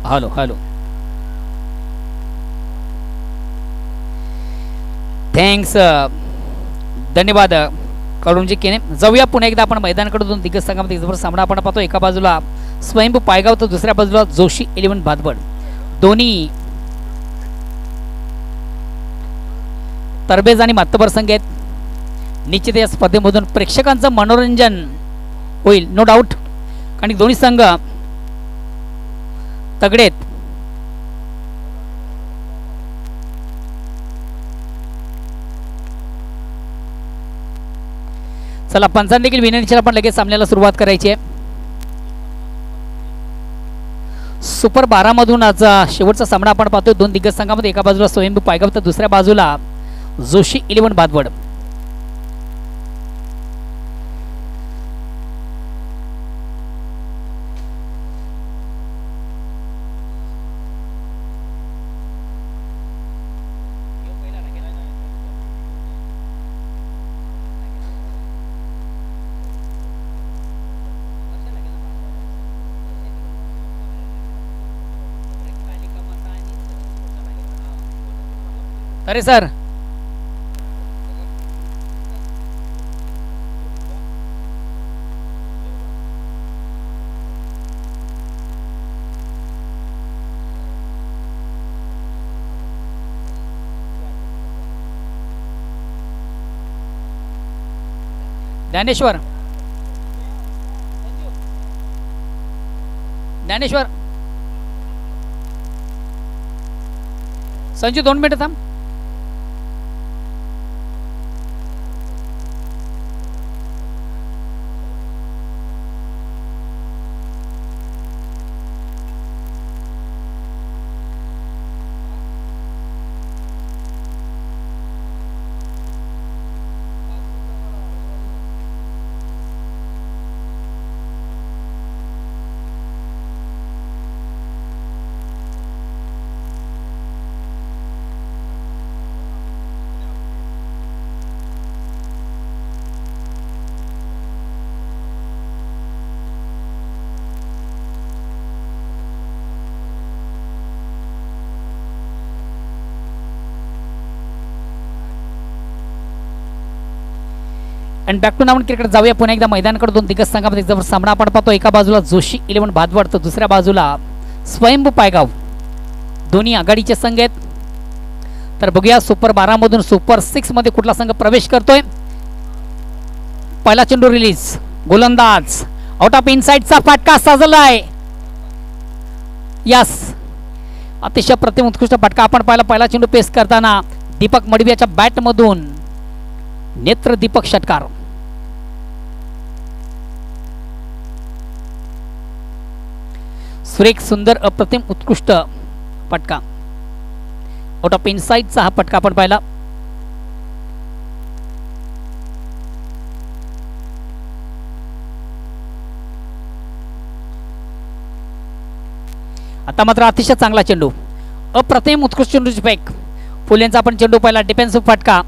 Hello hello. Thanks. धन्यवाद करुणजी केने. जाऊया पुन्हा एकदा आपण मैदानाकडे. दोन दिग्गज संघामध्ये जबरदस्त सामना आपण पाहतो. एका बाजूला स्वयंभू पायगाव तर दुसऱ्या बाजूला जोशी 11 भातबड. दोन्ही तरबेज आणि मातबर संघ आहेत. निश्चित या स्पर्धेमधून प्रेक्षकांचं मनोरंजन होईल, नो डाऊट, कारण दोन्ही संघ तगडे आहेत. चला पंचांनी देखील विनंती आपण लगेच सामन्याला सुरुवात करायची आहे. सुपर 12 मधून आज शेवटचा सामना आपण पाहतोय. दोन दिग्गज संघामध्ये एका बाजूला स्वयंभू पायगाव तर दुसऱ्या बाजूला जोशी 11 भातबड. अरे सर ज्ञानेश्वर ज्ञानेश्वर संजू 2 मिनिटं थांब. आणि बॅक टू नावन क्रिकेट. जाऊया पुन्हा एकदा मैदानाकडे. दोन दिग्गज संघामध्ये जबर सामना आपण पाहतो. एका बाजूला जोशी 11 भातबड तर दुसऱ्या बाजूला स्वयंभू पायगाव. दोन्ही आघाडीचे संघ आहेत. तर बघूया सुपर 12 मधून सुपर 6 मध्ये कुठला संघ प्रवेश करतोय. पहिला चेंडू रिलीज, गोलंदाज आउट ऑफ इनसाइडचा फटका सजलाय. यस, अतिशय प्रतिम उत्कृष्ट फटका आपण पाहिला. पहिला चेंडू पेस करताना दीपक मडवियाच्या बॅट मधून नेत्र दीपक षटकार. सुरेख सुंदर अप्रतिम उत्कृष्ट फटका. आउट ऑफ इनसाइडचा हा फटका आपण पाहिला. आता मात्र अतिशय चांगला चेंडू, अप्रतिम उत्कृष्ट चेंडूची फेक. फुलेंचा आपण चेंडू पाहिला. डिफेन्सिव्ह फटका,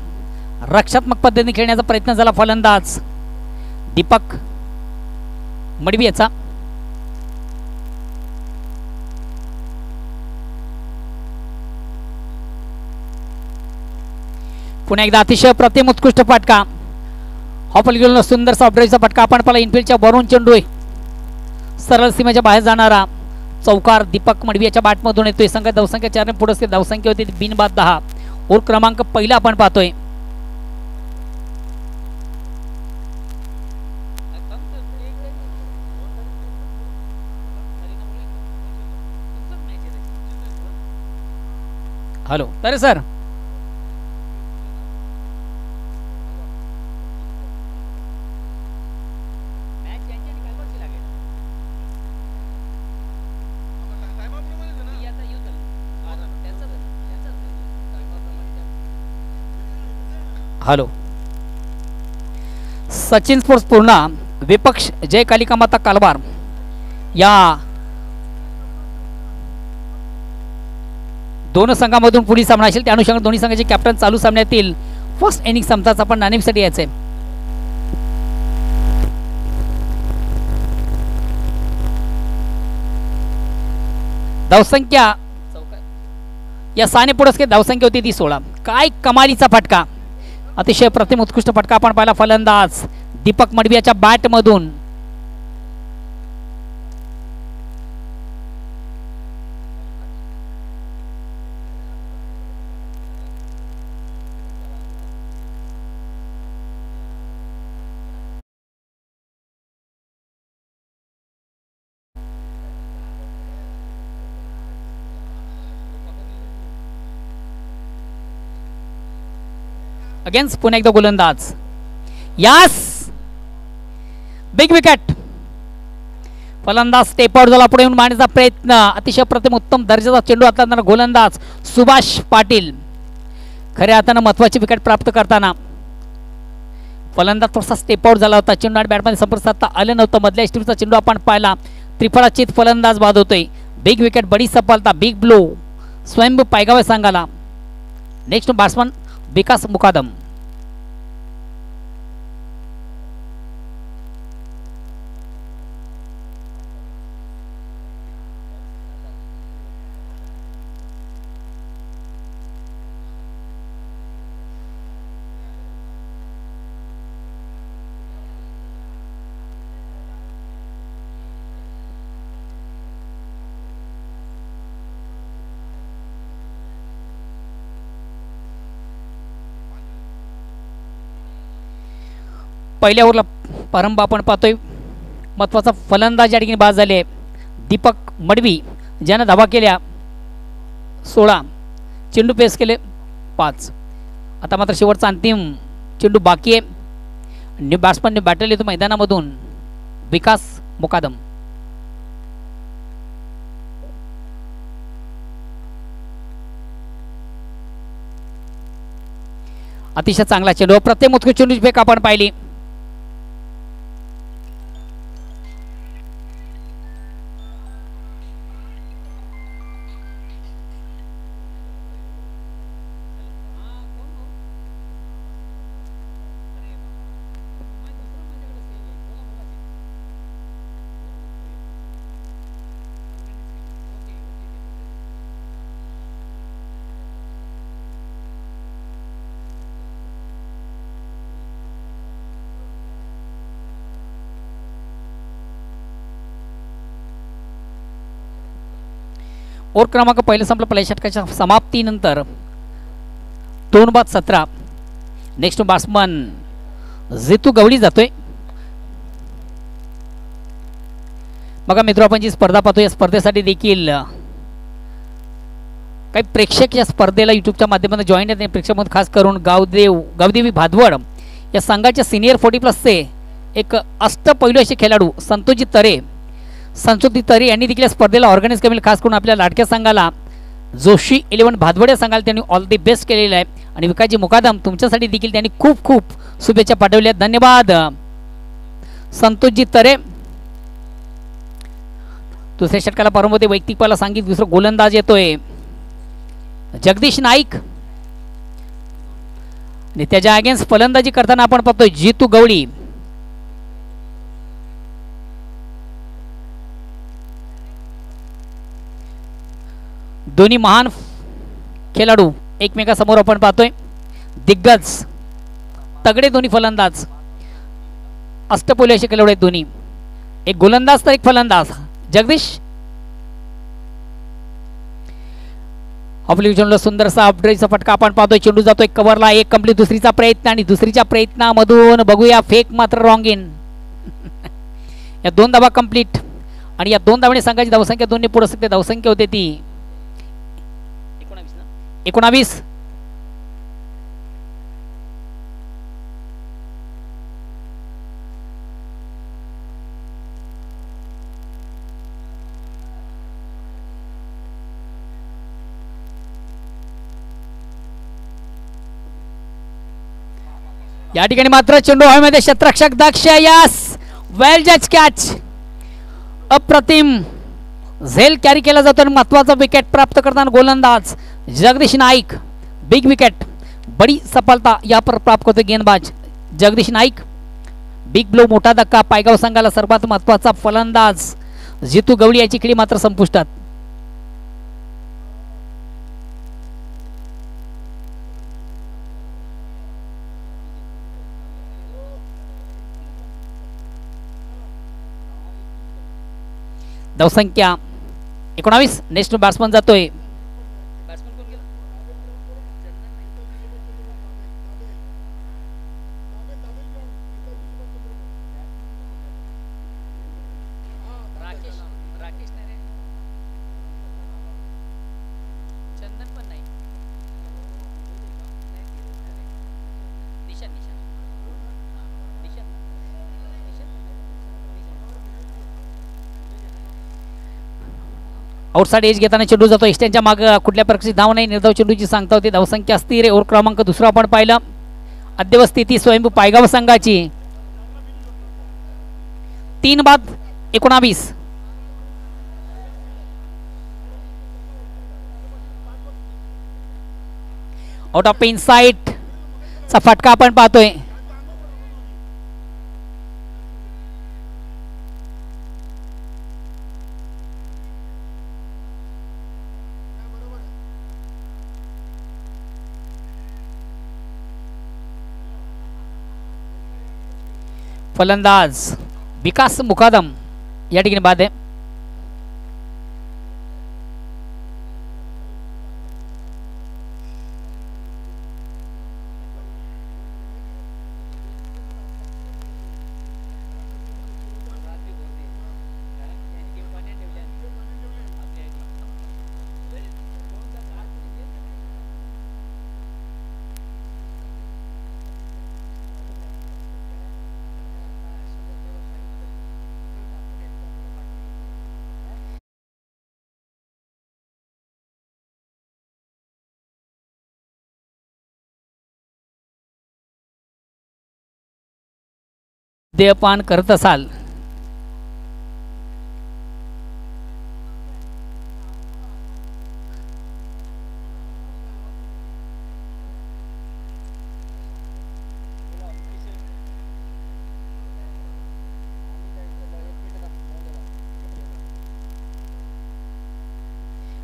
रक्षात्मक पद्धतीने खेळण्याचा प्रयत्न झाला फलंदाज दीपक मडवी याचा. पुन्हा एकदा अतिशय प्रतिम उत्कृष्ट फटका. हॉपल गेलो सुंदर सॉफ्टड्राईव्हचा फटका आपण पाहिला. इनफिल्डच्या वरून चेंडू सरळ सीमेच्या बाहेर जाणारा चौकार दीपक मडवी याच्या बॅटमधून येतोय. संघ धावसंख्या 4 ने पुढे धावसंख्या होती बिनबाद 10. ओव्हर क्रमांक पहिला आपण पाहतोय. हॅलो अरे sir, hello. Sachin sports Purna विपक्ष जय कालिका माता कालवार या दोन संघामधून पुढील सामना असेल. त्या अनुषंगाने दोन्ही संघाचे कॅप्टन चालू सामन्यातील फर्स्ट इनिंग संपताच आपण नाणेफेकीसाठी यायचे. धावसंख्या या साने पुरस्कृत धावसंख्या होती ती 16. काय कमालीचा फटका, अतिशय प्रतिम उत्कृष्ट फटका आपण पाहिला. फलंदाज दीपक मडवियाच्या बॅट मधून. अगेन्स्ट पुन्हा एकदा गोलंदाज. यास बिग विकेट. फलंदाज स्टेप आउट झाला, पुढे येऊन मारण्याचा प्रयत्न. अतिशय प्रतिम उत्तम दर्जाचा चेंडू हाताळताना गोलंदाज सुभाष पाटील खऱ्या हाताने महत्वाची विकेट प्राप्त करताना. फलंदाज थोडासा स्टेप आउट झाला होता, चेंडू आणि बॅटमध्ये संपर्क साधता आलं नव्हतं. मधल्या स्टीमचा चेंडू आपण पाहिला. त्रिफळाचीत फलंदाज बाद होतोय. बिग विकेट, बडी सफलता, बिग ब्लो. स्वयंभू पायगावे सांगाला. नेक्स्ट बॅट्समन विकास मुकादम. पहिल्या ओव्हरला प्रारंभ आपण पाहतोय. महत्वाचा फलंदाज या ठिकाणी बाद झाले दीपक मडवी, ज्यानं धावा केल्या 16, चेंडू पेस केले 5. आता मात्र शेवटचा अंतिम चेंडू बाकी आहे. न्यू बॅट्समनने बॅटल येतो मैदानामधून विकास मुकादम. अतिशय चांगला चेंडू, प्रत्येक उत्कृष्ट चेंडूची फेक आपण पाहिली. ओव्हर क्रमांक पहिलं संपलं. पहिल्या षटकाच्या समाप्तीनंतर 2-17. नेक्स्ट बॅट्समन जितू गवळी जातोय. बघा मित्र, आपण जी स्पर्धा पाहतो या स्पर्धेसाठी देखील काही प्रेक्षक या स्पर्धेला युट्यूबच्या माध्यमातून जॉईन आहेत. प्रेक्षक म्हणून खास करून गावदेवी भादवड या संघाच्या सिनियर 40+ एक अष्टपैलू असे खेळाडू संतोजी तरे यांनी देखील स्पर्धेला ऑर्गनाईज केलेलं. खास करून आपल्या लाडक्या संघाला जोशी 11 भादवड या संघाला त्यांनी ऑल दी बेस्ट केलेलं आहे. आणि विकासजी मुकादम तुमच्यासाठी देखील त्यांनी खूप खूप शुभेच्छा पाठवल्या. धन्यवाद संतोषजी तरे. दुसऱ्या षटकाला प्रारंभ होते. वैयक्तिक पाला सांगितलं. दुसरा गोलंदाज येतोय जगदीश नाईक आणि त्याच्या अगेन्स्ट फलंदाजी करताना आपण पाहतोय जितू गवळी. दोन्ही महान खेळाडू एकमेकांसमोर आपण पाहतोय. दिग्गज तगडे दोन्ही फलंदाज, अष्टपैलू असे खेळाडू आहेत दोन्ही. एक गोलंदाज तर एक फलंदाज. जगदीश आपल्या सुंदरसा अपड्रेटचा फटका आपण पाहतोय. चेंडू जातोय कव्हरला. एक कंप्लीट. दुसरीचा प्रयत्न आणि दुसरीच्या प्रयत्नामधून बघूया फेक मात्र रॉंग इन. या 2 धावा कंप्लीट आणि या 2 धावांनी संघाची धावसंख्या 2 ने पुढे सकते. धावसंख्या होते ती 19. या ठिकाणी मात्र चेंडू हवेमध्ये. क्षेत्ररक्षक दक्ष. यस, वेल जज कॅच. अप्रतिम झेल कॅरी केला जातो आणि महत्वाचा विकेट प्राप्त करताना गोलंदाज जगदीश नाईक. बिग विकेट, बडी सफलता या पर प्राप्त करतो गेंदबाज जगदीश नाईक. बिग ब्लो, मोठा धक्का. पायगाव संघाला सर्वात महत्वाचा फलंदाज जितू गवळी याची खेळी मात्र संपुष्टात. धावसंख्या 19. नेक्स्ट बॅट्समन जातोय. आउटसाइड एज घेताना चेंडू जातो. एक्सटेंडच्या मागे कुठल्या प्रकारची धाव नाही. निर्धाव चेंडूची सांगता होती. धावसंख्या स्थिर. ओव्हर क्रमांक दुसरा आपण पाहिलं. अद्यव स्थिती स्वयंभू पायगाव संघाची 3 बाद 19. आउट ऑफ इनसाइड चा फटका आपण पाहतोय. फलंदाज विकास मुकादम या ठिकाणी बाद आहे. देयपान करत असाल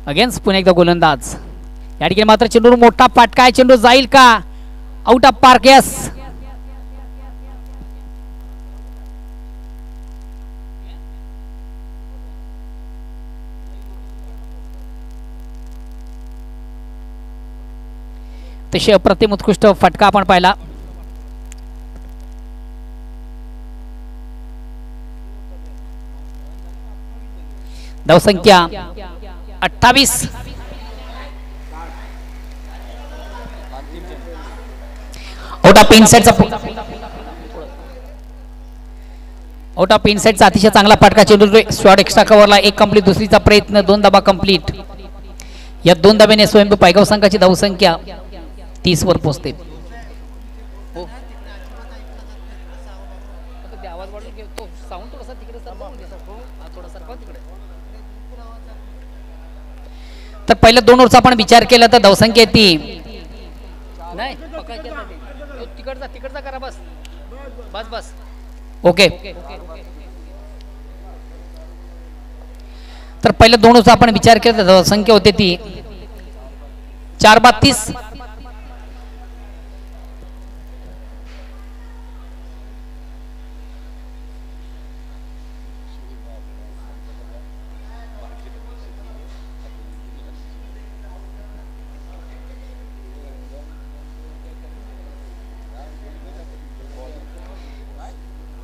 अगेन्स्ट पुन्हा एकदा गोलंदाज. या ठिकाणी मात्र चेंडूवर मोठा फटका आहे. चेंडू जाईल का? Out of park. यस. तशी अप्रतिम उत्कृष्ट फटका आपण पाहिला. धावसंख्या 28. आउट ऑफ इनसाइडचा अतिशय चांगला फटका. चेंडू शॉट एक्स्ट्रा कव्हरला. एक कंप्लीट. दुसरीचा प्रयत्न. 2 धाबा कंप्लीट. या 2 धाब्याने स्वयंभू पायगाव संघाची धावसंख्या 30 वर पोहोचते. तर पहिल्या 2 ओव्हरचा आपण विचार केला तर धावसंख्या ती नाही. तिकडचा करा. बस बस बस. ओके. तर पहिल्या 2 ओव्हरचा आपण विचार केला तर धावसंख्या होते ती 4 बाद 30.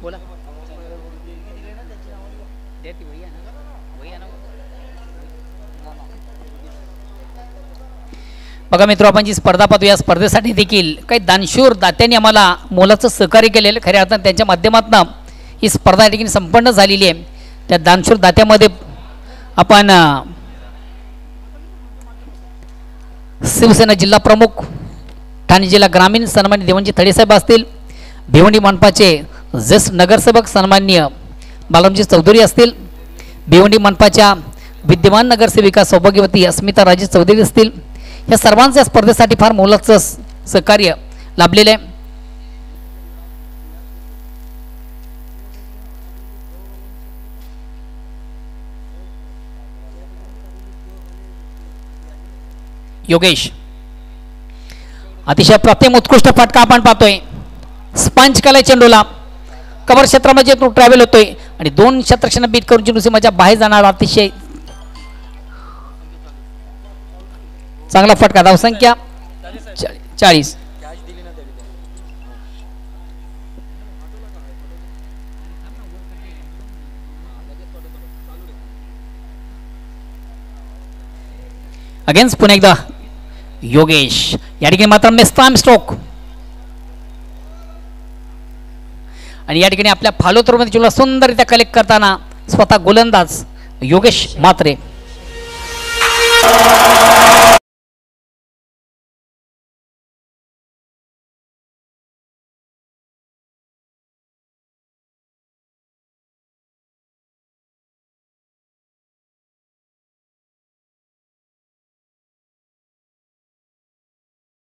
बोला. बघा मित्र, आपण जी स्पर्धा पाहतो या स्पर्धेसाठी देखील काही दानशूर दात्यांनी आम्हाला मोलाचं सहकार्य केलेलं. खऱ्या अर्थानं त्यांच्या माध्यमातून ही स्पर्धा या ठिकाणी संपन्न झालेली आहे. त्या दानशूर दात्यामध्ये आपण शिवसेना जिल्हा प्रमुख, ठाणे जिल्हा ग्रामीण सन्मान्य देवनजी थडेसाहेब असतील, भिवंडी मनपाचे ज्येष्ठ नगरसेवक सन्मान्य बालमजी चौधरी असतील, भिवंडी मनपाच्या विद्यमान नगरसेविका सौभाग्यवती अस्मिता राजे चौधरी असतील. या सर्वांच्या स्पर्धेसाठी फार मोलाचं सहकार्य लाभलेलं आहे. योगेश अतिशय प्रतिम उत्कृष्ट फटका आपण पाहतोय. स्पंच केलाय चेंडूला. कव्हर क्षेत्रामध्ये तो ट्रॅव्हल होतोय आणि 2 क्षेत्रक्षण बीट करून चेंडू सीमाच्या बाहेर जाणार अतिशय चांगला फटका. धावसंख्या 40. अगेन्स्ट पुन्हा एकदा योगेश. या ठिकाणी मात्र मिस्टाम स्ट्रोक आणि या ठिकाणी आपल्या फालोत्रमध्ये चेंडूला सुंदररित्या कलेक्ट करताना स्वतः गोलंदाज योगेश म्हात्रे.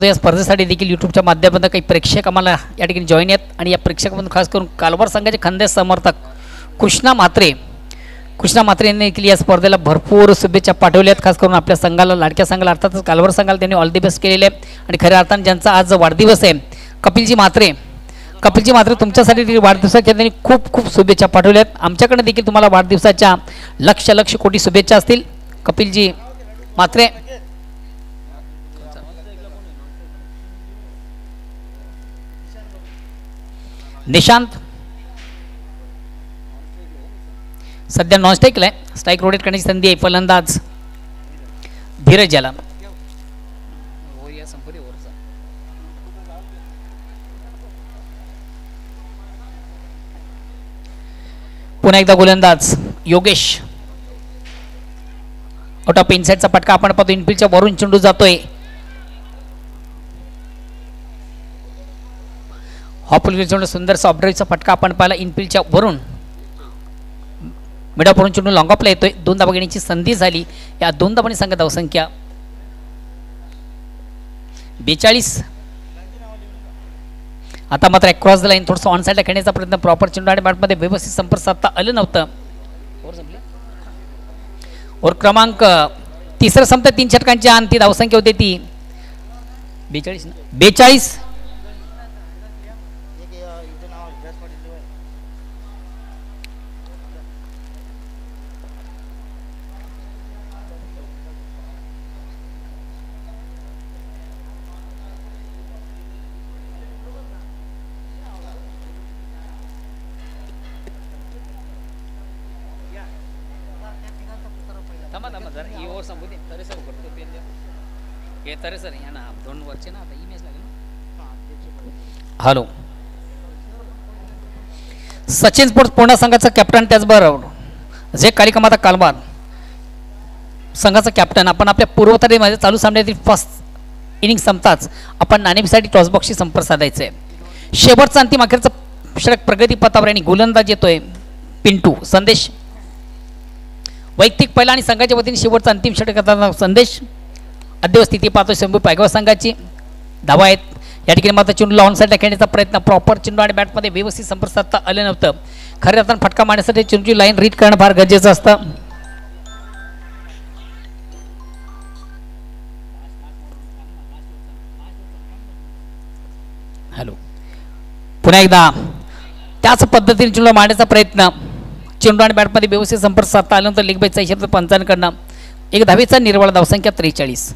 या स्पर्धेसाठी देखील यूट्यूबच्या माध्यमातून काही प्रेक्षक आम्हाला या ठिकाणी जॉईन आहेत आणि या प्रेक्षकांमधून खास करून कालवार संघाचे खंदेश समर्थक कृष्णा म्हात्रे यांनी देखील या स्पर्धेला भरपूर शुभेच्छा पाठवल्या आहेत. खास करून आपल्या संघाला, लाडक्या संघाला अर्थातच कालवार संघाला त्यांनी ऑल दी बेस्ट केलेले आहे. आणि खऱ्या अर्थाने ज्यांचा आज वाढदिवस आहे कपिलजी म्हात्रे तुमच्यासाठी वाढदिवसाच्या त्यांनी खूप खूप शुभेच्छा पाठवल्या आहेत. आमच्याकडे देखील तुम्हाला वाढदिवसाच्या लक्ष कोटी शुभेच्छा असतील कपिलजी म्हात्रे. निशांत सध्या नॉन स्ट्राईकला आहे. स्ट्राईक रोटेट करण्याची संधी आहे. फलंदाज धीरज याला. पुन्हा एकदा गोलंदाज योगेश. आउट ऑफ इनसाइडचा फटका आपण पाहतो. इनफिल्डच्या वरून चेंडू जातोय. हॉपुल सुंदरसा ऑफड्राईव्हचा फटका आपण पाहिला इनफिल्डच्या वरून. मिडापडून चेंडू लॉंग ऑफला येतोय. 2 धावा घेण्याची संधी झाली. या 2 धावांनी संघ धावसंख्या 42. आता मात्र क्रॉस द लाईन थोडंसं ऑन साईडला खेळण्याचा प्रयत्न. प्रॉपर चेंडू आणि बॅटमध्ये व्यवस्थित संपर्क साधता आलं नव्हतं. ओव्हर क्रमांक 3 संपता 3 षटकांची अंती धावसंख्या होती ती 42. हॅलो. सचिन स्पोर्ट्स पुणे संघाचा कॅप्टन त्याचबरोबर जे कालिकामाता कालवार संघाचा कॅप्टन. आपण आपल्या पूर्वतरीमध्ये चालू सामन्यातील फर्स्ट इनिंग संपताच आपण नाणेफेकीसाठी टॉसबॉक्सशी संपर्क साधायचा आहे. शेवटचा अंतिम अखेरचा षटक प्रगती पथावर आणि गोलंदाज येतोय पिंटू संदेश. वैयक्तिक पहिला आणि संघाच्या वतीने शेवटचा अंतिम षटक करताना संदेश. अद्यव स्थिती पाहतो शंभू पायगाव संघाची. धावा आहेत. या ठिकाणी मात्र चेंडूला ऑन साईडला खेळण्याचा प्रयत्न. प्रॉपर चेंडू आणि बॅटमध्ये व्यवस्थित संपर्क साधता आलं नव्हतं. खऱ्या अर्थानं फटका मारण्यासाठी चेंडूची लाईन रीड करणं फार गरजेचं असतं. हॅलो. पुन्हा एकदा त्याच पद्धतीने चेंडू मारण्याचा प्रयत्न. चेंडू आणि बॅटमध्ये व्यवस्थित संपर्क साधता आल्यानंतर लीग बायचा इशारा पंचांकडनं 1 धावेचा निर्वाळ. धावसंख्या 43.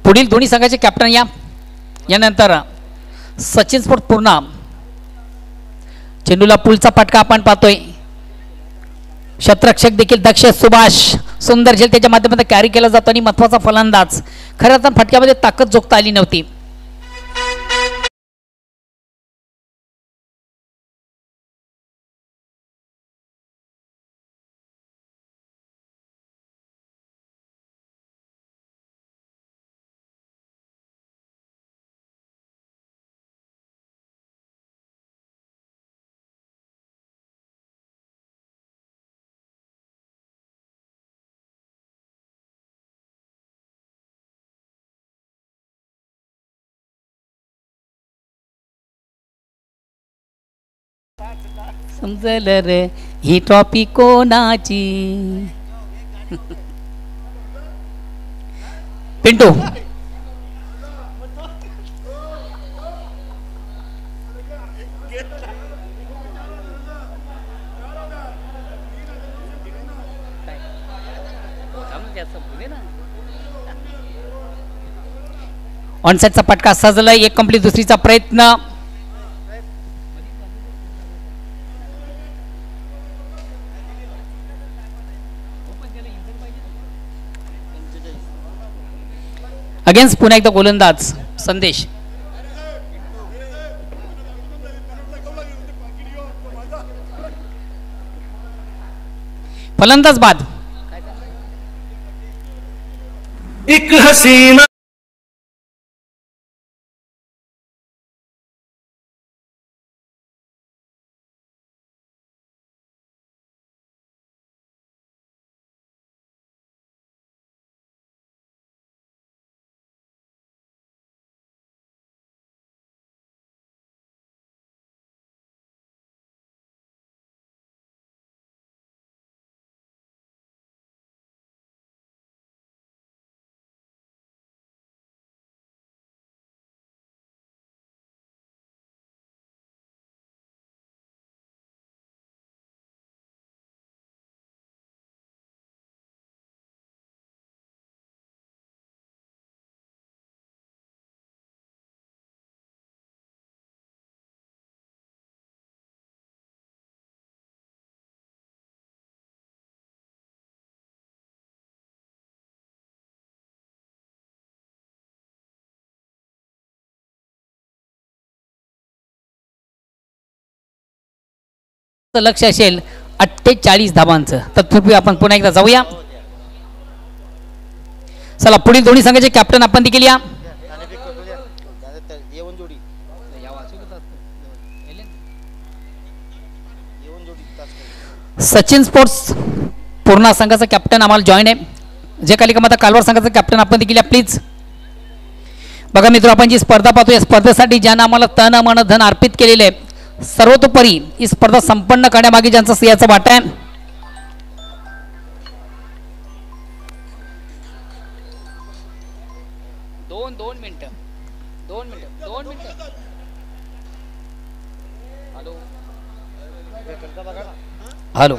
पुढील दोन्ही संघाचे कॅप्टन यानंतर सचिन स्पोर्ट्स पूर्ण. चेंडूला पुलचा फटका आपण पाहतोय. क्षेत्ररक्षक देखील दक्ष सुभाष सुंदर झेल त्याच्या माध्यमातून कॅरी केला जातो आणि महत्वाचा फलंदाज. खरं तर फटक्यामध्ये ताकद जोखता आली नव्हती. समजलं रे ही ट्रॉफी कोणाची. पिंटू ऑनसाइडचा पटका सजलाय, एक कंप्लीट, दुसरीचा प्रयत्न अगेन्स्ट पुन्हा एकदा गोलंदाज संदेश. फलंदाज बाद. एक हसीना लक्ष असेल 48 धाबांचं. तत्पूर्वी आपण पुन्हा एकदा जाऊया. चला पुढील दोन्ही संघाचे कॅप्टन आपण देखील या. सचिन स्पोर्ट्स पूर्णा संघाचा कॅप्टन आम्हाला जॉईन आहे. जे कालिका कालवार संघाचा कॅप्टन आपण देखील या प्लीज. बघा मित्र, आपण जी स्पर्धा पाहतो या स्पर्धेसाठी ज्यांना आम्हाला तन मन धन अर्पित केलेले आहे, सर्वतोपरी ही स्पर्धा संपन्न करण्यामागे ज्यांचा सिंहाचा वाटा आहे, दोन मिनिटं हॅलो.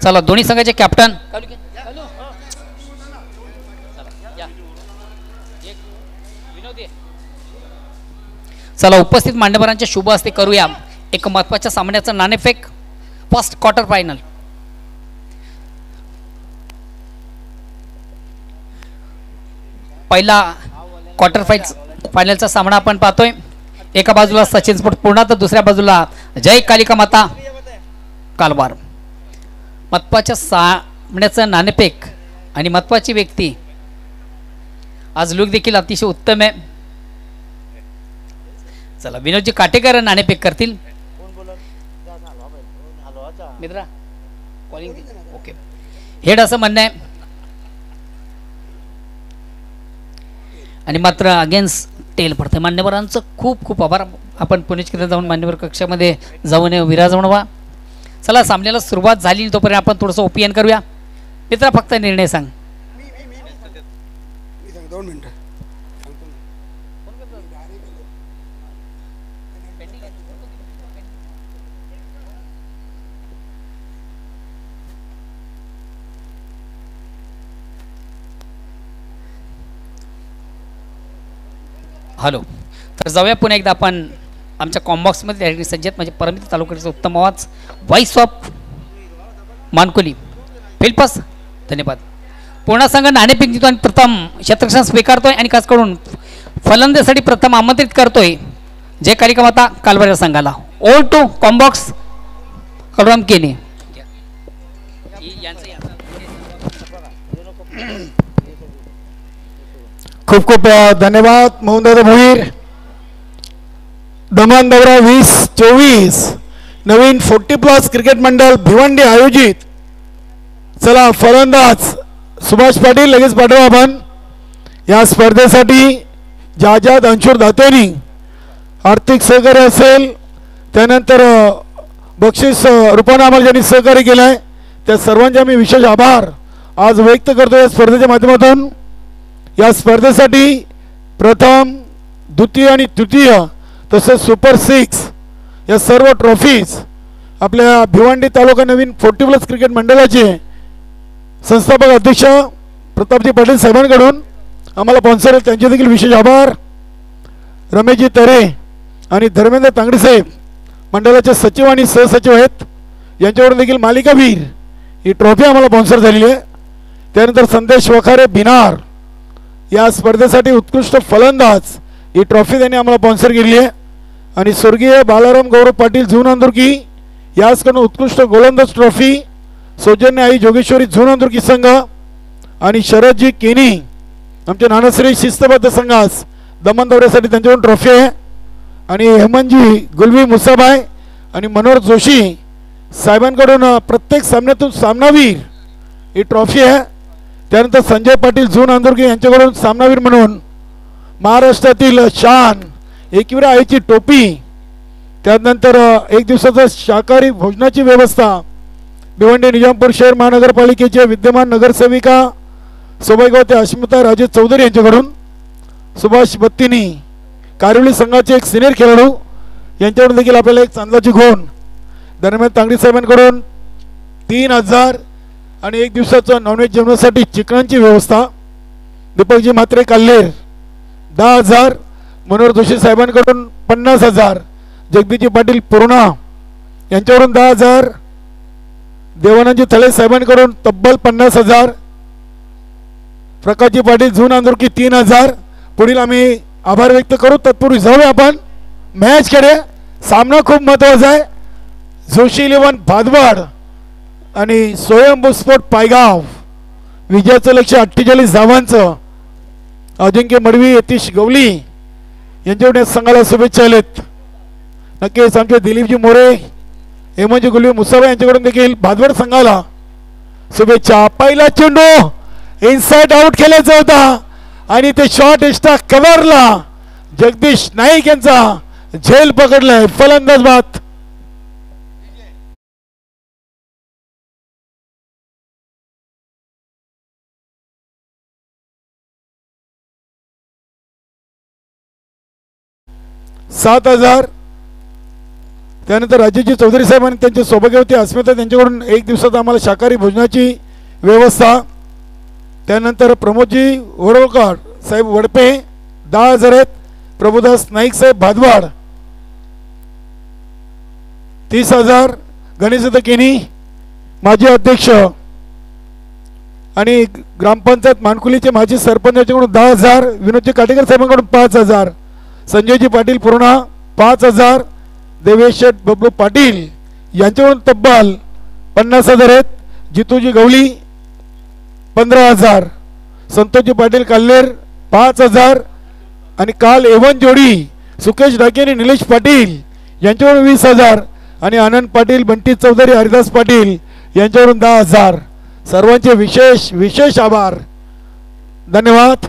चला दोन्ही संघाचे कॅप्टन चला उपस्थित मान्यवरांच्या शुभ हस्ते करूया एक महत्त्वाच्या सामन्याचं नाणेफेक. First quarter final. पहिला क्वार्टर फायनलचा सामना आपण पाहतोय. एका बाजूला सचिन स्पोर्ट्स पूर्णा तर दुसऱ्या बाजूला जय कालिका माता कालवार. महत्त्वाच्या सामन्याचं नाणेफेक आणि महत्त्वाची व्यक्ती आज लुक देखील अतिशय उत्तम आहे. चला विनोदजी काटेकर नाणेफेक करतील. मित्रा कॉलिंग ओके. हेड असं म्हणणं आहे. आणि मात्र अगेन्स्ट टेल पडतं. मान्यवरांचं खूप खूप आभार. आपण पुणेच्या जाऊन मान्यवर कक्षामध्ये जाऊन विराजमान व्हा. चला सामन्याला सुरुवात झाली तोपर्यंत आपण थोडंसं ओपिनियन करूया. मित्रा फक्त निर्णय सांग. 2 मिनिटं. हॅलो. तर जाऊया पुन्हा एकदा आपण आमच्या कॉम्बॉक्समध्ये सज्जत म्हणजे परमित तालुक्याचा उत्तम आवाज व्हॉइस ऑफ मानकोली फिल्पस. धन्यवाद. पूर्णा संघ नाणेफेक जिंकतो आणि प्रथम क्षेत्ररक्षण स्वीकारतोय आणि खास करून फलंदाजीसाठी प्रथम आमंत्रित करतोय जय कालिका माता कालवार संघाला. ओल टू कॉम्बॉक्स कलराम केने. खूप खूप धन्यवाद मोहनदादा भोईर. दमन दौरा 2024 नवीन 40+ क्रिकेट मंडळ भिवंडी आयोजित. चला फलंदाज सुभाष पाटील लगेच पाठवा आपण. या स्पर्धेसाठी ज्या अंशुर दातेनी आर्थिक सहकार्य असेल, त्यानंतर बक्षीस रूपाने आम्हाला ज्यांनी सहकार्य केलं आहे त्या सर्वांचे आम्ही विशेष आभार आज व्यक्त करतो या स्पर्धेच्या माध्यमातून. या स्पर्धेसाठी प्रथम, द्वितीय आणि तृतीय तसेच सुपर 6 या सर्व ट्रॉफीज आपल्या भिवंडी तालुका नवीन 40+ क्रिकेट मंडळाचे संस्थापक अध्यक्ष प्रतापजी पाटील साहेबांकडून आम्हाला स्पॉन्सर आहेत, त्यांचे देखील विशेष आभार. रमेशजी तरे आणि धर्मेंद्र तांगडे साहेब मंडळाचे सचिव आणि सहसचिव आहेत, यांच्याकडून देखील मालिकावीर ही ट्रॉफी आम्हाला स्पॉन्सर झालेली आहे. त्यानंतर संदेश वखारे बिनार या स्पर्धेसाठी उत्कृष्ट फलंदाज ही ट्रॉफी त्यांनी आम्हाला स्पॉन्सर केली आहे. आणि स्वर्गीय बालाराम गौरव पाटील झून अंदुर्की याचकडून उत्कृष्ट गोलंदाज ट्रॉफी, सौजन्य आई जोगेश्वरी झून अंदुर्की संघ आणि शरदजी केनी आमचे नानाश्री शिस्तबद्ध संघास दमन दौऱ्यासाठी त्यांच्याकडून ट्रॉफी आहे. आणि हेमंतजी गुलवी मुसाबाई आणि मनोहर जोशी साहेबांकडून प्रत्येक सामन्यातून सामनावीर ही ट्रॉफी आहे. त्यानंतर संजय पाटील झून अंदुर्की यांच्याकडून सामनावीर म्हणून महाराष्ट्रातील शान एकविरा आईची टोपी. त्यानंतर एक दिवसाचा शाकाहारी भोजनाची व्यवस्था भिवंडी निजामपूर शहर महानगरपालिकेचे विद्यमान नगरसेविका सौभाग्यवती ते अस्मिता राजे चौधरी यांच्याकडून, सुभाष बत्तीनी कारिवली संघाचे एक सिनियर खेळाडू यांच्याकडून देखील आपल्याला एक चांदलाची खूण. दरम्यान तांगडी साहेबांकडून 3000 आणि एक दिवसाचं नॉनव्हेज जेवणासाठी चिकनांची व्यवस्था. दीपकजी म्हात्रे काल्हेर 10,000. मनोहर जोशी साहेबांकडून 50,000. जगदीशजी पाटील पूर्णा यांच्याकडून 10,000. देवानंदजी थळे साहेबांकडून तब्बल 50,000. प्रकाशजी पाटील झून अंदुर्की 3,000. पुढील आम्ही आभार व्यक्त करू. तत्पूर्वी जाऊया आपण मॅचकडे. सामना खूप महत्त्वाचा आहे. जोशी 11 भादवाड आणि स्वयंभू स्पोर्ट पायगाव विजयाचं लक्ष 48 धावांचं. अजिंक्य मडवी, यतीश गवली यांच्याकडून या संघाला शुभेच्छा आलेत. नक्कीच आमचे दिलीपजी मोरे, हेमंतजी गुलवी मुसाबा यांच्याकडून देखील भादवाड संघाला शुभेच्छा. पहिला चेंडू इनसाइड आउट खेळायचा होता आणि ते शॉट एक्स्ट्रा कव्हरला जगदीश नाईक यांचा झेल पकडलाय. फलंदाज बाद. $7,000. त्यानंतर राजेशजी चौधरी साहेब आणि त्यांचे सौभाग्यवती अस्मिता त्यांच्याकडून एक दिवसात आम्हाला शाकाहारी भोजनाची व्यवस्था. त्यानंतर प्रमोदजी वडोळकर साहेब वडपे 10,000 आहेत. प्रभुदास नाईक साहेब भादवाड 30,000. गणेशदत्त केनी माजी अध्यक्ष आणि ग्रामपंचायत मानकुलीचे माजी सरपंच यांच्याकडून 10,000. विनोदजी काटेकर साहेबांकडून 5,000. संजयजी पाटील पूर्णा 5,000. देवेश बबलू पाटील यांच्याकडून तब्बल 50,000 आहेत. जितूजी गवली 15,000. संतोषजी पाटील काल्हेर 5,000. आणि काल एवन जोडी सुकेश डाके आणि निलेश पाटील यांच्याकडून 20,000. आणि आनंद पाटील, बंटी चौधरी, हरिदास पाटील यांच्याकडून 10,000. सर्वांचे विशेष विशेष आभार. धन्यवाद.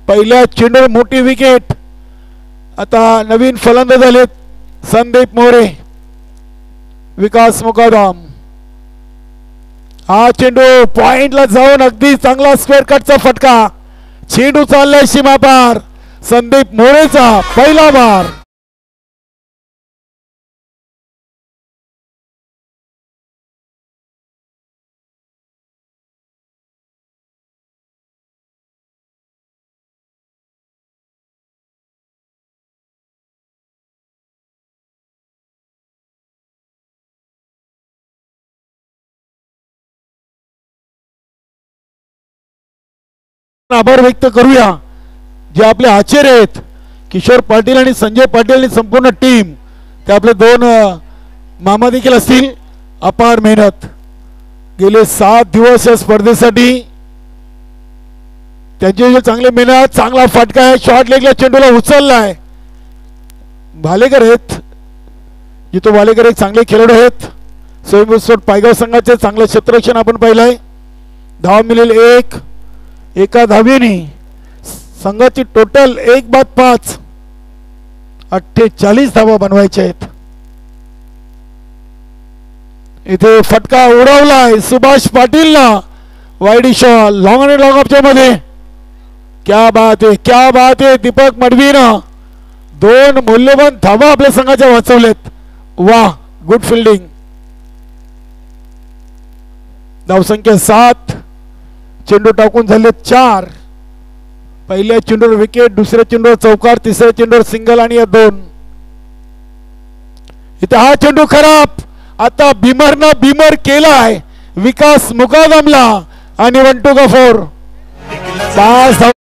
पहिल्या चेंडूवर मोठी विकेट. आता नवीन फलंदाज झालेत संदीप मोरे, विकास मुकादम. हा चेंडू पॉइंटला जाऊन अगदी चांगला स्क्वेअर कटचा फटका. चेंडू चाललाय सीमापार. संदीप मोरेचा पहिला बार. आभार व्यक्त करूया जे आपले आचार्य आहेत किशोर पाटील आणि संजय पाटील आणि संपूर्ण टीम. ते आपले 2 मामा देखील असतील. अपार मेहनत गेले 7 दिवस या स्पर्धेसाठी. त्यांची चांगली मेहनत, चांगला फटका आहे. शॉर्ट लेगला चेंडूला उचललाय. भालेकर आहेत, जिथे भालेकर एक चांगले खेळाडू आहेत. स्वयंभू स्पोर्ट पायगाव संघाचे चांगलं क्षेत्ररक्षण आपण पाहिलंय. धाव मिळेल 1. एका धावेने संघाची टोटल 1/5 48 धावा बनवायच्या आहेत. इथे फटका उडवलाय सुभाष पाटीलला वाईड शॉट लॉंग आणि लॉंग ऑफच्या मध्ये. क्या बात आहे, क्या बात आहे. दीपक मडवीनं 2 मूल्यवान धावा आपल्या संघाच्या वाचवलेत. वाह, गुड फिल्डिंग. धावसंख्या 7. चेंडू टाकून झाले 4. पहिल्या चेंडूवर विकेट, दुसऱ्या चेंडूवर चौकार, तिसऱ्या चेंडूवर सिंगल आणि या 2. इथे हा चेंडू खराब. आता बिमर केलाय विकास मुकादमला आणि 1-2 का 4. 5 धावा.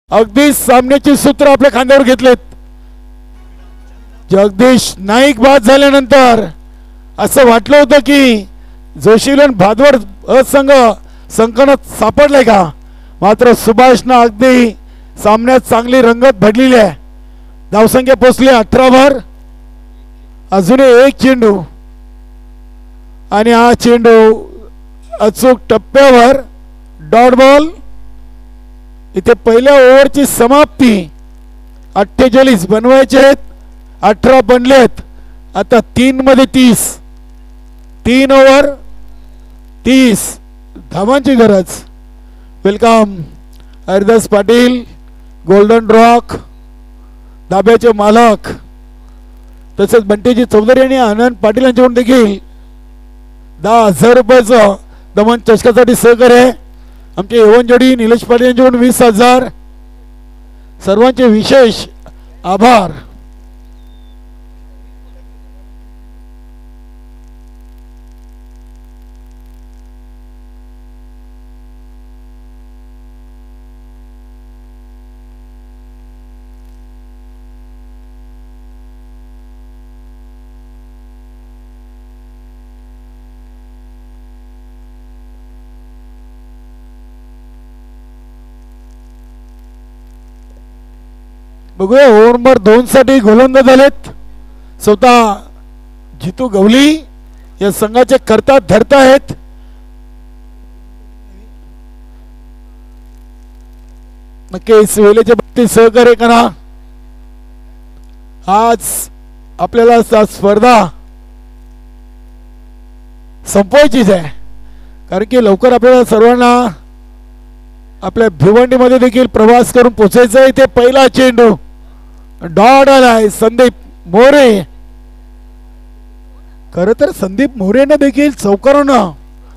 अगदी सामन्याची सूत्र आपल्या खांद्यावर घेतलेत. जगदीश नाईक बाद झाल्यानंतर असं वाटलं होतं की जोशीलन भादवड असंघ संकटात सापडलाय का, मात्र सुभाषनं अगदी सामन्यात चांगली रंगत भरलेली आहे. धावसंख्या पोहोचली 18 वर. अजूनही 1 चेंडू आणि हा चेंडू अचूक टप्प्यावर डॉट बॉल. इथे पहिल्या ओव्हरची समाप्ती. 48 बनवायचे आहेत, 18 बनलेत. आता 3 मध्ये 30. 3 ओव्हर 30 धावांची गरज. Welcome Haridas Patil, golden rock दाब्याचे मालक, तसेच बंटीजी चौधरी आणि आनंद पाटील यांच्याकडून देखील 10,000 रुपयाचं दमन चषकासाठी सहकार्य. आमचे एवन जोडी निलेश पाटील यांच्याकडून 20,000. सर्वांचे विशेष आभार. बघूया ओव्हर नंबर 2 साठी गोलंदाज झालेत. स्वतः जितू गवली या संघाचे करता धरता आहेत. नक्कीच वेळेच्या बाबतीत सहकार्य करा. आज आपल्याला स्पर्धा संपवायचीच आहे, कारण की लवकर आपल्याला सर्वांना आपल्या भिवंडीमध्ये देखील प्रवास करून पोचायचं आहे. इथे पहिला चेंडू डॉट आलाय संदीप मोरे. खरं तर संदीप मोरेनं देखील चौकारानं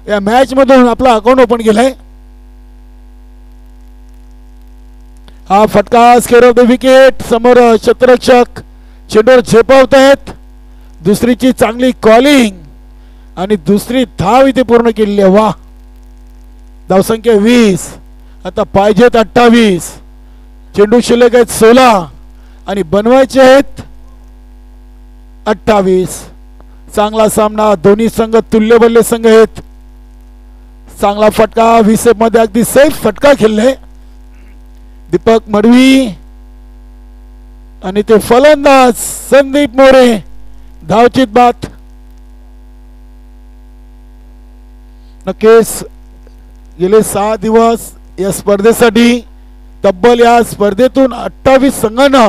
या मॅच मधून आपला अकाउंट ओपन केलाय. हा फटका स्केअर ऑफ द विकेट. समोर क्षेत्ररक्षक चेंडूवर झेपावत आहेत. दुसरीची चांगली कॉलिंग आणि दुसरी धाव इथे पूर्ण केलेली आहे. वा, धावसंख्या 20, आता पाहिजेत 28. चेंडू शिल्लक आहेत 16 आणि बनवायचे आहेत 28. चांगला सामना, दोन्ही संघ तुल्यबल्ले संघ आहेत. चांगला फटका, 20 मध्ये अगदी सेफ फटका खेळले दीपक मडवी आणि ते फलंदाज संदीप मोरे. धावचीत बात. नक्कीच गेले 6 दिवस या स्पर्धेसाठी तब्बल या स्पर्धेतून 28 संघांना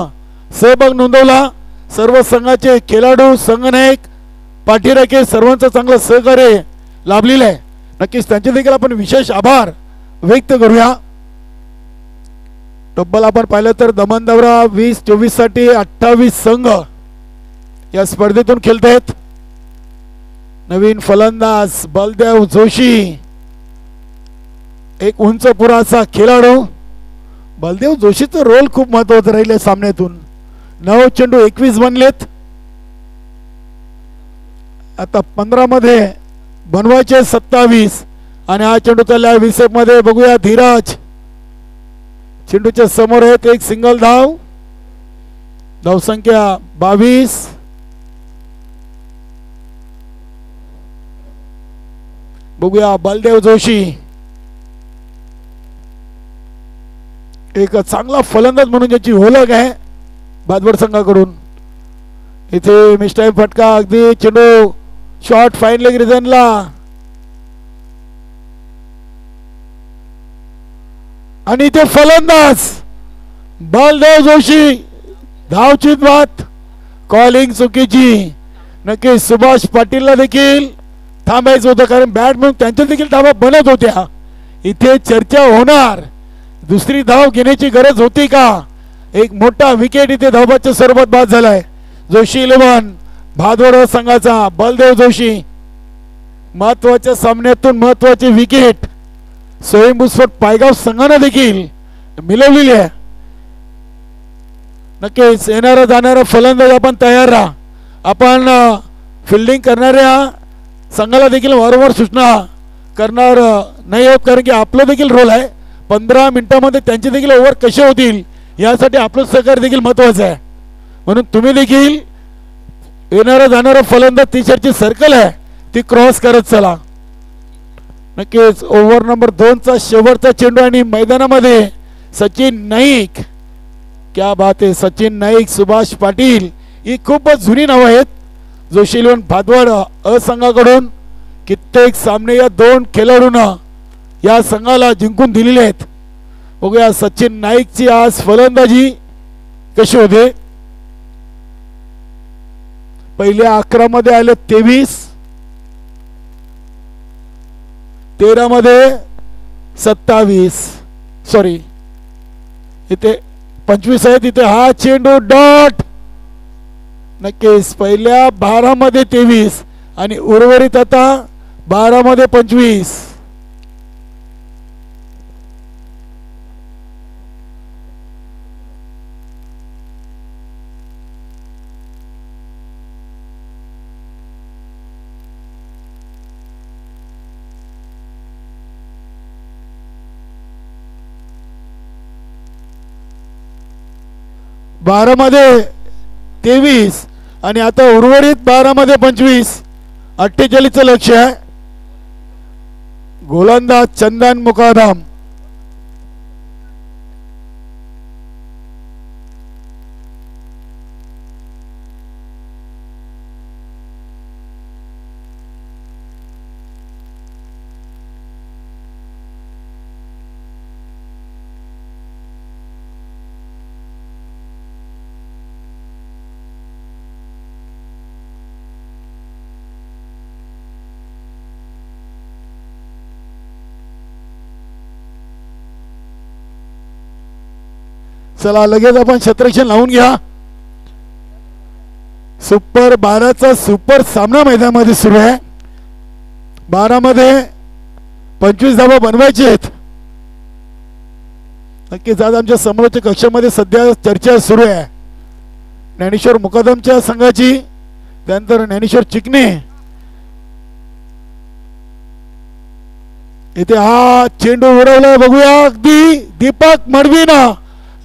सहभाग नोंदवला. सर्व संघाचे खेळाडू, संघनायक, पाठीराखे सर्वांचं चांगलं सहकार्य लाभलेलं आहे. नक्कीच त्यांचे देखील आपण विशेष आभार व्यक्त करूया. तब्बल आपण पाहिलं तर दमनदौरा 2024 साठी 28 संघ या स्पर्धेतून खेळत आहेत. नवीन फलंदाज बलदेव जोशी, एक उंच पुराचा खेळाडू. बलदेव जोशीचं रोल खूप महत्वाचं राहिले सामन्यातून. 9 चेंडू 21 बनलेत. आता 15 मध्ये बनवायचे 27 आणि हा चेंडू चालला 20 मध्ये. बघूया धीरज चेंडूच्या समोर आहेत. एक सिंगल धाव. धावसंख्या 22. बघूया बलदेव जोशी एक चांगला फलंदाज म्हणून ज्याची ओळख आहे भादवड संघाकडून. इथे मिस्टाईम फटका, अगदी चेंडू शॉर्ट फाईन लेग रिझनला. आणि इथे फलंदाज बलदेव जोशी. धावचीत बात. कॉलिंग चुकीची. नक्की सुभाष पाटीलला देखील थांबायचं होतं, कारण बॅट म्हणून त्यांच्या देखील धावा बनत होत्या. इथे चर्चा होणार, दुसरी धाव घेण्याची गरज होती का. एक मोठा विकेट इथे धावबाच्या स्वरूपात बाद झालाय. जोशी 11 भादवड संघाचा बलदेव जोशी. महत्वाच्या सामन्यातून महत्वाचे विकेट स्वयंभूस्फोट पायगाव संघाने देखील मिळवलेली आहे. नक्कीच येणारा जाणारा फलंदाज आपण तयार राहा. आपण फिल्डिंग करणाऱ्या संघाला देखील वारंवार सूचना करणार नाही आहोत, कारण की आपलं देखील रोल आहे. 15 मिनिटांमध्ये त्यांचे देखील ओव्हर कसे होतील यासाठी आपलं सहकार्य देखील महत्वाचं आहे. म्हणून तुम्ही देखील येणारा जाणारा फलंदाज टी शर्टची सर्कल आहे ती क्रॉस करत चला. नक्कीच ओव्हर नंबर 2 चा शेवटचा चेंडू आणि मैदानामध्ये सचिन नाईक. क्या बात आहे. सचिन नाईक, सुभाष पाटील ही खूपच जुनी नावं आहेत. जोशी 11 भादवड असंघाकडून कित्येक सामने या 2 खेळाडूंना या संघाला जिंकून दिलेले आहेत. बघूया सचिन नाईकची आज फलंदाजी कशी होते. पहिल्या 11 मध्ये आले 23, 13 मध्ये 27, सॉरी इथे 25 आहेत. इथे हा चेंडू डॉट. नक्कीच पहिल्या 12 मध्ये 23 आणि उर्वरित आता 12 मध्ये 25. बारा मध्ये 23 आणि आता उर्वरित 12 मध्ये 25. 48चं लक्ष आहे. गोलंदाज चंदन मुकादम. चला लगेच आपण क्षेत्ररक्षण लावून घ्या. सुपर 12चा सुपर सामना मैदानामध्ये सुरू आहे. 12 मध्ये 25 धावा बनवायचे आहेत. नक्कीच आज आमच्या समोरच्या कक्षामध्ये सध्या चर्चा सुरू आहे ज्ञानेश्वर मुकादमच्या संघाची. त्यानंतर ज्ञानेश्वर चिकणे इथे हा चेंडू उडवलाय. बघूया अगदी दीपक मडवीनं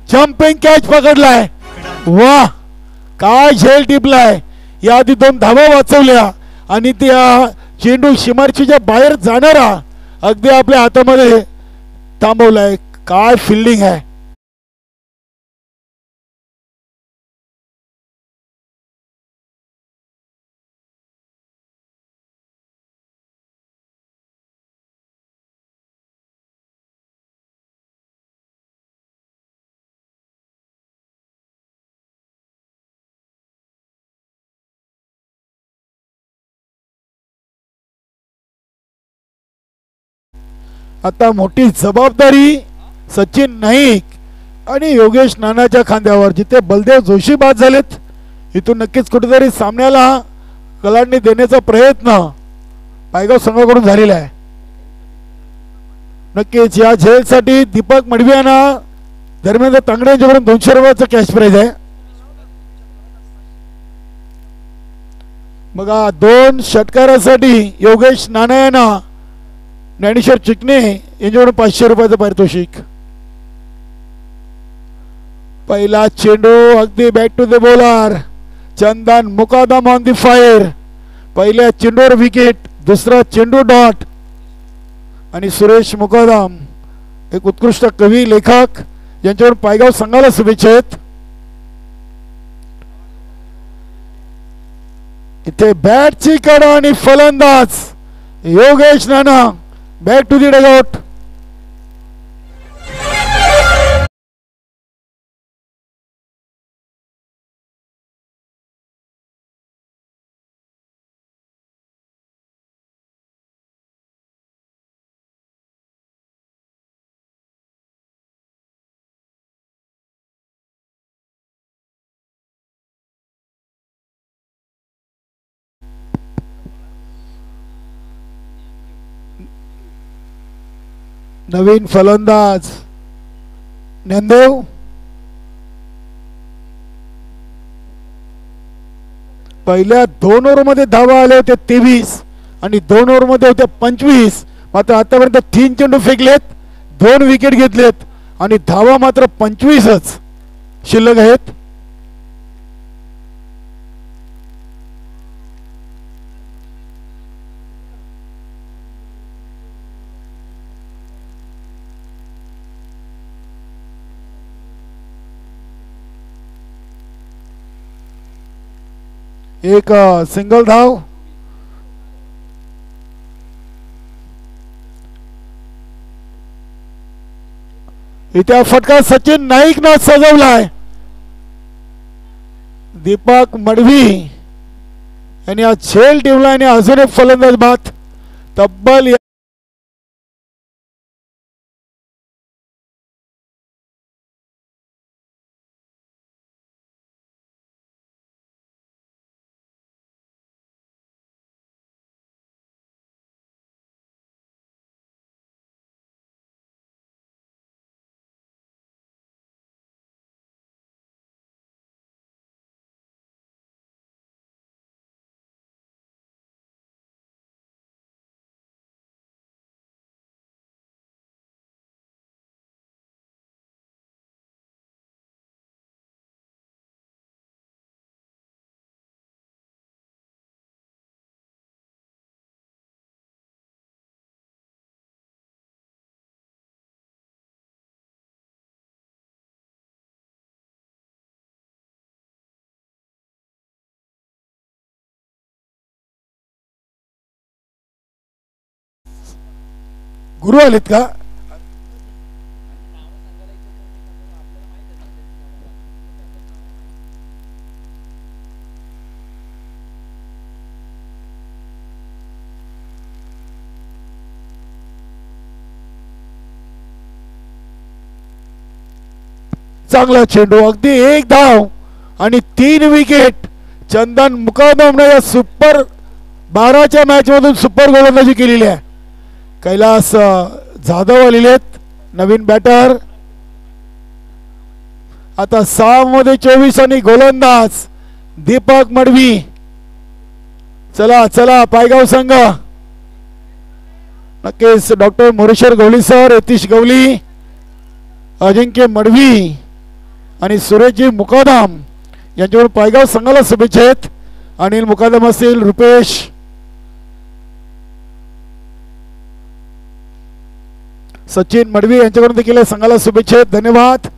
जम्पिंग कॅच पकडलाय. वा काय झेल टिपलाय. या आधी 2 धावा वाचवल्या आणि त्या चेंडू सीमारेषेच्या बाहेर जाणारा अगदी आपल्या हातामध्ये थांबवलाय. काय फिल्डिंग आहे. आता मोठी जबाबदारी सचिन नाईक आणि योगेश नानाच्या खांद्यावर. जिथे बलदेव जोशी बाद झालेत इथून नक्कीच कुठेतरी सामन्याला कलांनी देण्याचा प्रयत्न पायगाव संघाकडून झालेला आहे. नक्कीच या झेलसाठी दीपक मडवी यांना धर्मेंद्र तांगडे यांच्याकडून 200 रुपयाचं कॅश प्राइज आहे. बघा 2 षटकारासाठी योगेश नाना यांना ज्ञानेश्वर चिकणे यांच्याकडून 500 रुपयाचं पारितोषिक. पहिला चेंडू अगदी back to the bowler Chandan Mukadam on the fire. पहिल्या चेंडूवर विकेट, दुसरा चेंडू डॉट. आणि सुरेश मुकादम एक उत्कृष्ट कवी लेखक यांच्यावर पायगाव संघाला शुभेच्छा आहेत. इथे बॅटची कडा आणि फलंदाज योगेश नाना बॅक टू दी डगआउट. नवीन फलंदाज ज्ञानदेव. पहिल्या 2 ओव्हरमध्ये धावा आल्या होत्या 23 आणि 2 ओव्हरमध्ये होत्या 25. मात्र आतापर्यंत 3 चेंडू फेकलेत, 2 विकेट घेतलेत आणि धावा मात्र 25च शिल्लक आहेत. एक सिंगल धाव. इथे फटका सचिन नाईकनं सजवलाय. दीपक मडवी यांनी आज झेल टीमला आणि अजून एक फलंदाज बाद. तब्बल गुरु आलेत का? चांगला चेंडू, अगदी एक धाव आणि 3 विकेट. चंदन मुकादमने या सुपर 12च्या मॅच मधून सुपर गोलंदाजी केलेली आहे. कैलास जाधव आलेलेत नवीन बॅटर. आता 6 मध्ये 24 आणि गोलंदाज दीपक मडवी. चला चला पायगाव संघ. नक्कीच डॉक्टर मोरेश्वर गवली सर, यतीश गवली, अजिंक्य मडवी आणि सुरेशजी मुकादम यांच्यावर पायगाव संघाला शुभेच्छा आहेत. अनिल मुकादम असतील, रुपेश, सचिन मडवी यांच्याकडून देखील संघाला शुभेच्छा आहेत. धन्यवाद.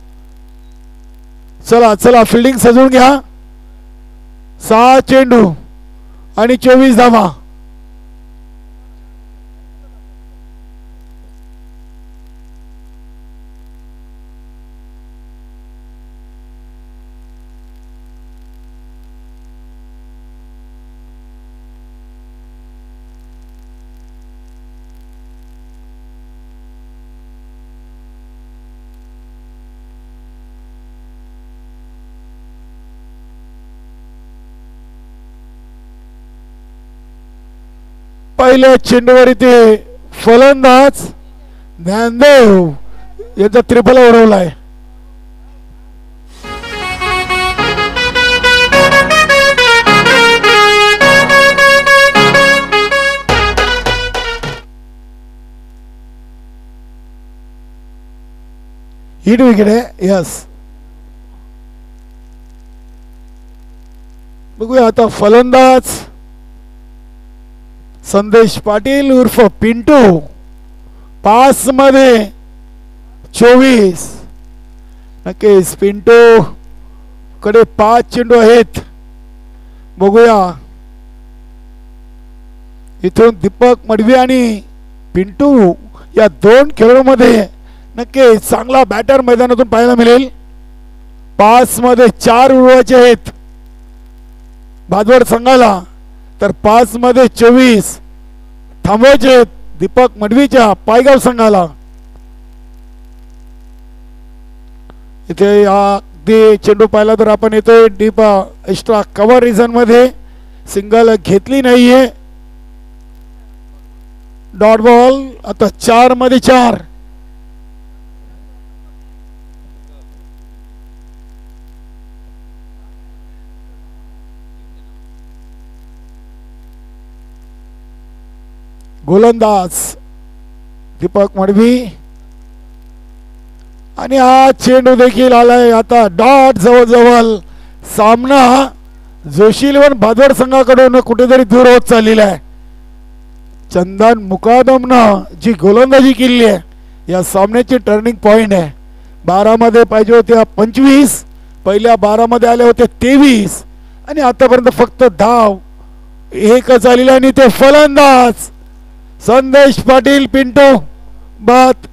चला चला फिल्डिंग सजवून घ्या. 6 चेंडू आणि 24 धावा. पहिल्या चेंडूवर इथे फलंदाज ज्ञानदेव याचा त्रिफला उडवलाय. हिट विकेट आहे. यस, बघूया आता फलंदाज संदेश पाटील उर्फ पिंटू. 5 मध्ये 24. नक्कीच पिंटू कडे 5 चेंडू आहेत. बघूया इथून दीपक मडवी आणि पिंटू या 2 खेळाडूंमध्ये नक्कीच चांगला बॅटर मैदानातून पाहायला मिळेल. 5 मध्ये 4 उडवायचे आहेत भादवड संघाला, तर 5 मध्ये 24 थांबवायचे दीपक मडवीच्या पायगाव संघाला. इथे अगदी चेंडू पाहिला तर आपण येतोय डीप एक्स्ट्रा कव्हर रिझन मध्ये. सिंगल घेतली नाहीये. Dot ball. आता 4 मध्ये 4. गोलंदाज दीपक मडवी आणि हा चेंडू देखील आलाय. आता डॉट जवळजवळ सामना जोशी 11 भादवड संघाकडून कुठेतरी दूर होत चाललेला आहे. चंदन मुकादमनं जी गोलंदाजी केली आहे या सामन्याची टर्निंग पॉइंट आहे. 12 मध्ये पाहिजे होते 25, पहिल्या 12 मध्ये आले होते 23 आणि आतापर्यंत फक्त धाव एकच आलेली. आणि ते फलंदाज संदेश पाटील पिंटू बाद.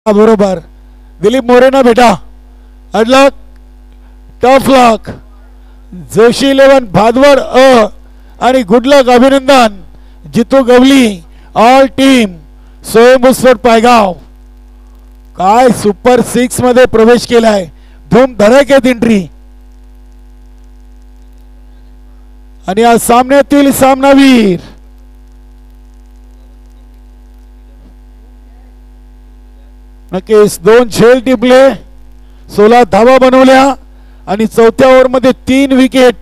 बरोबर. दिलीप मोरेना बेटा अडलक टफ लक. जोशी 11 भादवड आणि गुड लक. अभिनंदन. जितू गवली ऑल टीम स्वयंभू स्पोर्ट पायगाव काय सुपर 6 मध्ये प्रवेश केलाय. धूम धडाक्यात एंट्री आणि या सामन्यातील सामनावीर नक्कीच 2 झेल टिपले, 16 धावा बनवल्या आणि चौथ्या ओव्हर मध्ये 3 विकेट.